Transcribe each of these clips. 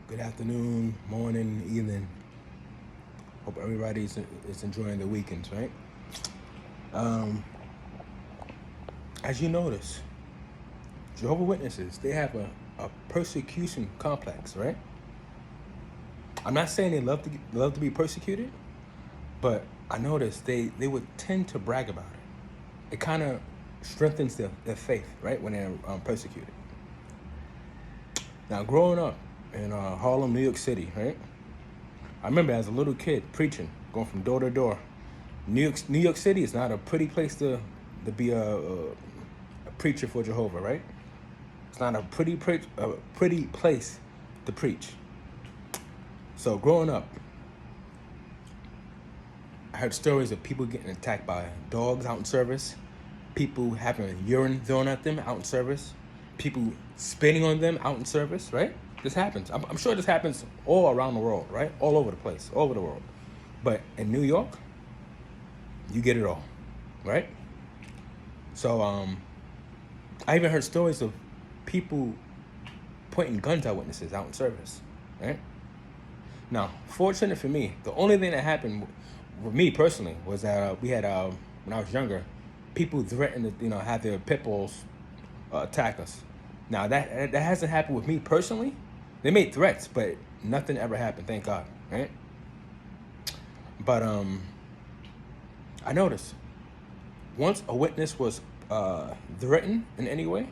Good afternoon, morning, evening. Hope everybody is enjoying the weekends, right? Um, as you notice, Jehovah Witnesses, they have a persecution complex, right? I'm not saying they love to be persecuted, but I noticed they would tend to brag about it. It kind of strengthens their faith, right, when they're persecuted. Now, growing up in Harlem, New York City, right? I remember as a little kid preaching, going from door to door. New York City is not a pretty place to be a preacher for Jehovah, right? It's not a pretty place to preach. So growing up, I heard stories of people getting attacked by dogs out in service, people having urine thrown at them out in service, people spitting on them out in service, right? This happens. I'm sure this happens all around the world, right? All over the place, all over the world. But in New York, you get it all, right? So I even heard stories of people pointing guns at witnesses out in service, right? Now, fortunate for me, the only thing that happened with me personally was that we had when I was younger, people threatened to have their pit bulls attack us. Now that hasn't happened with me personally. They made threats, but nothing ever happened. Thank God, right? But I noticed once a witness was threatened in any way,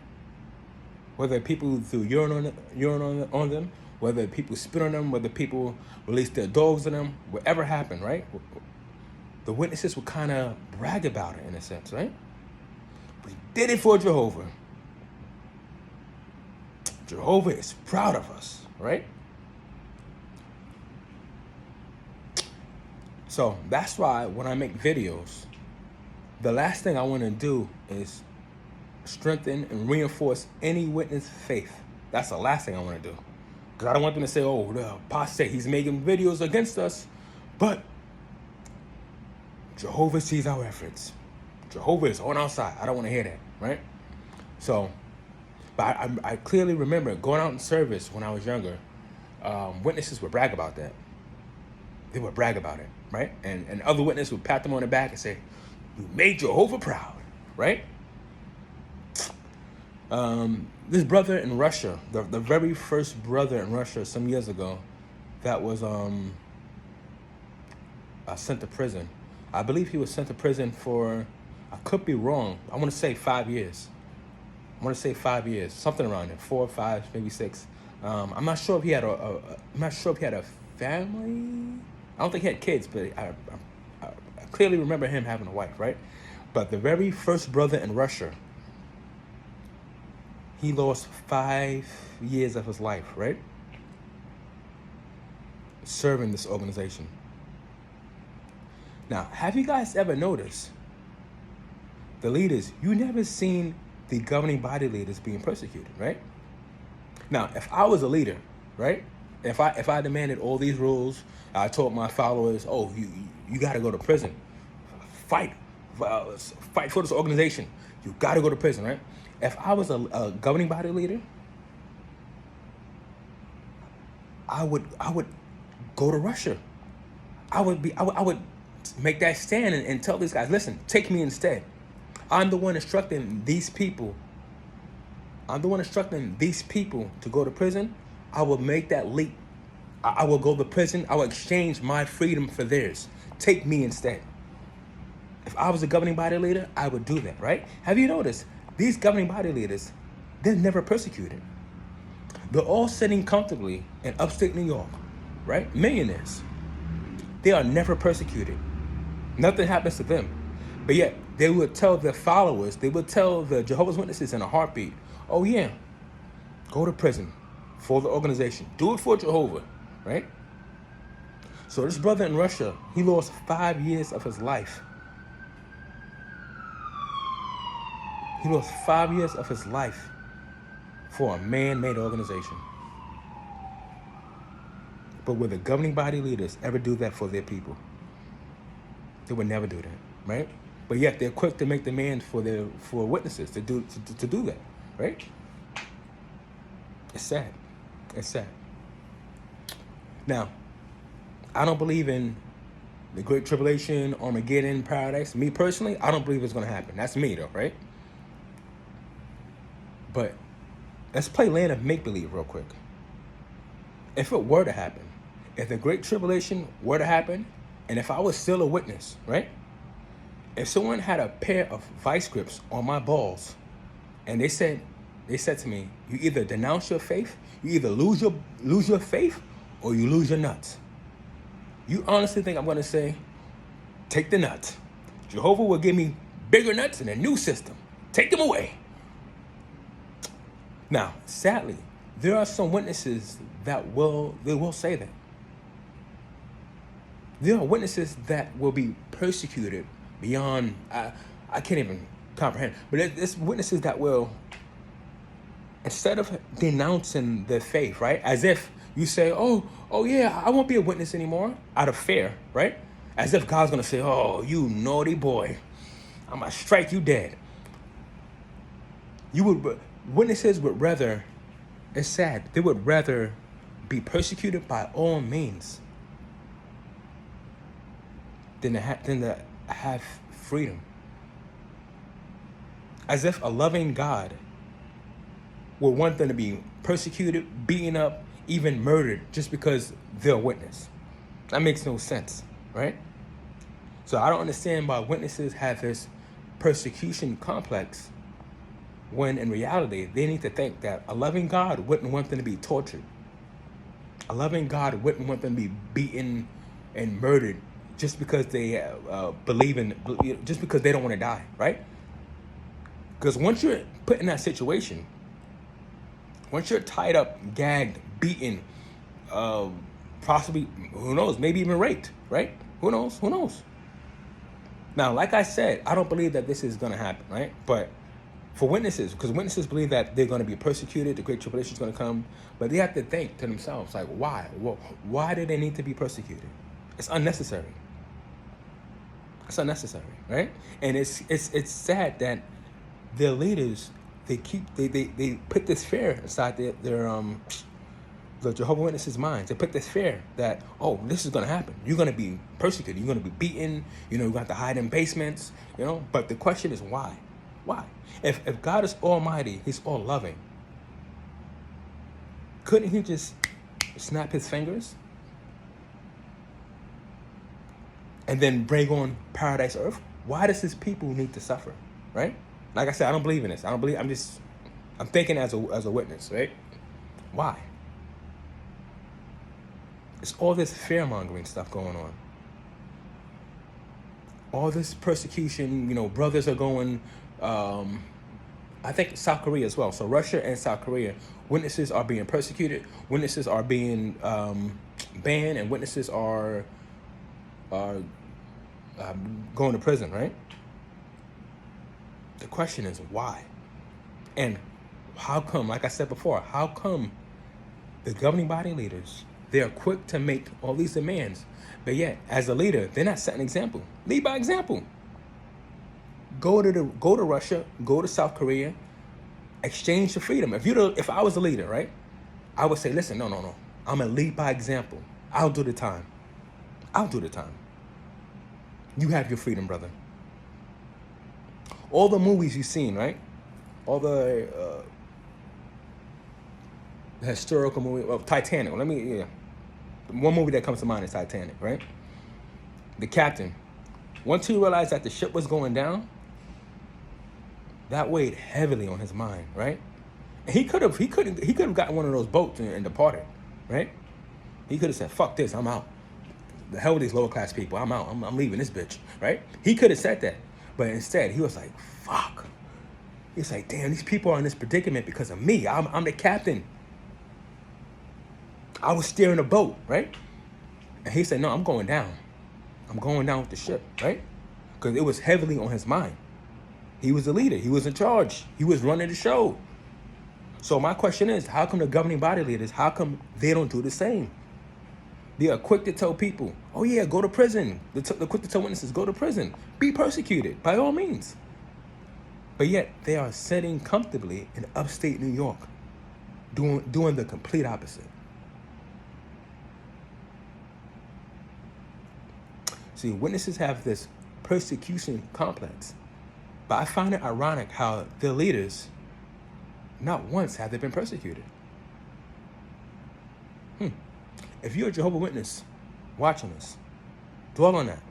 whether people threw urine on them, whether people spit on them, whether people released their dogs on them, whatever happened, right? The witnesses would kind of brag about it in a sense, right? We did it for Jehovah. Jehovah is proud of us, right? So that's why when I make videos, the last thing I want to do is strengthen and reinforce any witness faith. That's the last thing I want to do. Because I don't want them to say, oh, the apostate, he's making videos against us. But Jehovah sees our efforts. Jehovah is on our side. I don't want to hear that, right? So, but I clearly remember going out in service when I was younger. Witnesses would brag about that. They would brag about it, right? And other witnesses would pat them on the back and say, you made Jehovah proud, right? This brother in Russia, the very first brother in Russia some years ago, that was sent to prison. I believe he was sent to prison for, I could be wrong, I want to say 5 years. Something around there, 4 or 5, maybe 6. I'm not sure if he had a family. I don't think he had kids, but I clearly remember him having a wife, right? But the very first brother in Russia, he lost 5 years of his life, right? Serving this organization. Now, have you guys ever noticed the leaders, you never seen the governing body leaders being persecuted, right? Now, if I was a leader, right? If I demanded all these rules, I told my followers, oh, you got to go to prison. Fight for this organization. You got to go to prison, right? If I was a governing body leader, I would go to Russia. I would make that stand and tell these guys, listen, take me instead. I'm the one instructing these people. To go to prison. I will make that leap. I will go to prison. I will exchange my freedom for theirs. Take me instead. If I was a governing body leader, I would do that, right? Have you noticed these governing body leaders, they're never persecuted. They're all sitting comfortably in upstate New York, right? Millionaires. They are never persecuted. Nothing happens to them. But yet, they would tell their followers, they would tell the Jehovah's Witnesses in a heartbeat, oh yeah, go to prison for the organization. Do it for Jehovah, right? So this brother in Russia, he lost 5 years of his life. He lost 5 years of his life for a man-made organization. But will the governing body leaders ever do that for their people? They would never do that, right? But yet they're quick to make demands for witnesses to do that, right? It's sad. Now, I don't believe in the Great Tribulation, Armageddon, Paradise. Me personally, I don't believe it's going to happen. That's me, though, right? But let's play land of make-believe real quick. If it were to happen, if the Great Tribulation were to happen, and if I was still a witness, right? If someone had a pair of vice grips on my balls, and they said to me, you either denounce your faith, you either lose your faith, or you lose your nuts. You honestly think I'm going to say, take the nuts? Jehovah will give me bigger nuts in a new system. Take them away. Now, sadly, there are some witnesses that will say that. There are witnesses that will be persecuted beyond, I can't even comprehend. But there's witnesses that will, instead of denouncing their faith, right? As if you say, oh yeah, I won't be a witness anymore, out of fear, right? As if God's going to say, oh, you naughty boy, I'm going to strike you dead. Witnesses would rather, it's sad, they would rather be persecuted by all means than to have freedom. As if a loving God would want them to be persecuted, beaten up, even murdered just because they're a witness. That makes no sense, right? So I don't understand why witnesses have this persecution complex when in reality they need to think that a loving God wouldn't want them to be tortured. A loving God wouldn't want them to be beaten and murdered just because they just because they don't want to die, right? Because once you're put in that situation, once you're tied up, gagged, beaten, possibly, who knows, maybe even raped, right? Who knows? Now, like I said, I don't believe that this is going to happen, right? But for witnesses, because witnesses believe that they're going to be persecuted, the Great Tribulation is going to come, but they have to think to themselves, like, why? Well, why do they need to be persecuted? It's unnecessary. It's unnecessary, right? And it's sad that their leaders, they put this fear inside the Jehovah's Witnesses' minds. They put this fear that, oh, this is going to happen. You're going to be persecuted. You're going to be beaten. You're going to have to hide in basements, But the question is why? Why? If God is almighty, he's all loving, couldn't he just snap his fingers and then bring on paradise earth? Why does his people need to suffer, right? Like I said, I don't believe in this. I'm thinking as a witness, right? Why? It's all this fear-mongering stuff going on. All this persecution, brothers are going, I think South Korea as well. So Russia and South Korea, witnesses are being persecuted, witnesses are being banned, and witnesses are going to prison, right? The question is why? And how come, like I said before, how come the governing body leaders, they're quick to make all these demands, but yet as a leader, they're not setting an example. Lead by example. Go to Russia, go to South Korea, exchange the freedom. If I was a leader, right, I would say, listen, no. I'm gonna lead by example. I'll do the time. You have your freedom, brother. All the movies you've seen, right? All the historical movie, Titanic. One movie that comes to mind is Titanic, right? The captain, once he realized that the ship was going down, that weighed heavily on his mind, right? And he could have gotten one of those boats and departed, right? He could have said, "Fuck this, I'm out. The hell with these lower class people. I'm out. I'm leaving this bitch," right? He could have said that, but instead he was like, "Fuck." He's like, "Damn, these people are in this predicament because of me. I'm the captain. I was steering the boat, right?" And he said, "No, I'm going down. I'm going down with the ship," right? Because it was heavily on his mind. He was the leader. He was in charge. He was running the show. So my question is, how come the governing body leaders, how come they don't do the same? They are quick to tell people, oh yeah, go to prison. They're quick to tell witnesses, go to prison. Be persecuted, by all means. But yet, they are sitting comfortably in upstate New York, doing the complete opposite. See, witnesses have this persecution complex. But I find it ironic how their leaders, not once have they been persecuted. If you're a Jehovah's Witness watching this, dwell on that.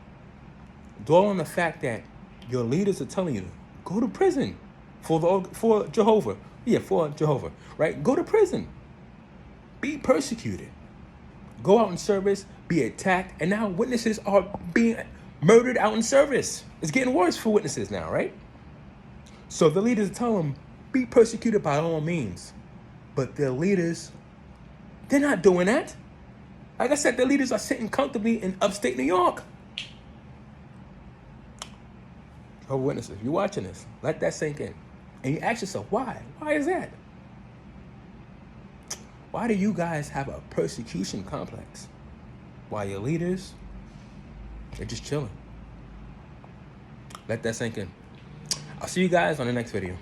Dwell on the fact that your leaders are telling you, go to prison for Jehovah. Yeah, for Jehovah, right? Go to prison. Be persecuted. Go out in service, be attacked, and now witnesses are being murdered out in service. It's getting worse for witnesses now, right? So the leaders tell them, be persecuted by all means. But their leaders, they're not doing that. Like I said, their leaders are sitting comfortably in upstate New York. Jehovah's Witnesses, if you're watching this, let that sink in. And you ask yourself, why? Why is that? Why do you guys have a persecution complex? While your leaders, they're just chilling. Let that sink in. I'll see you guys on the next video.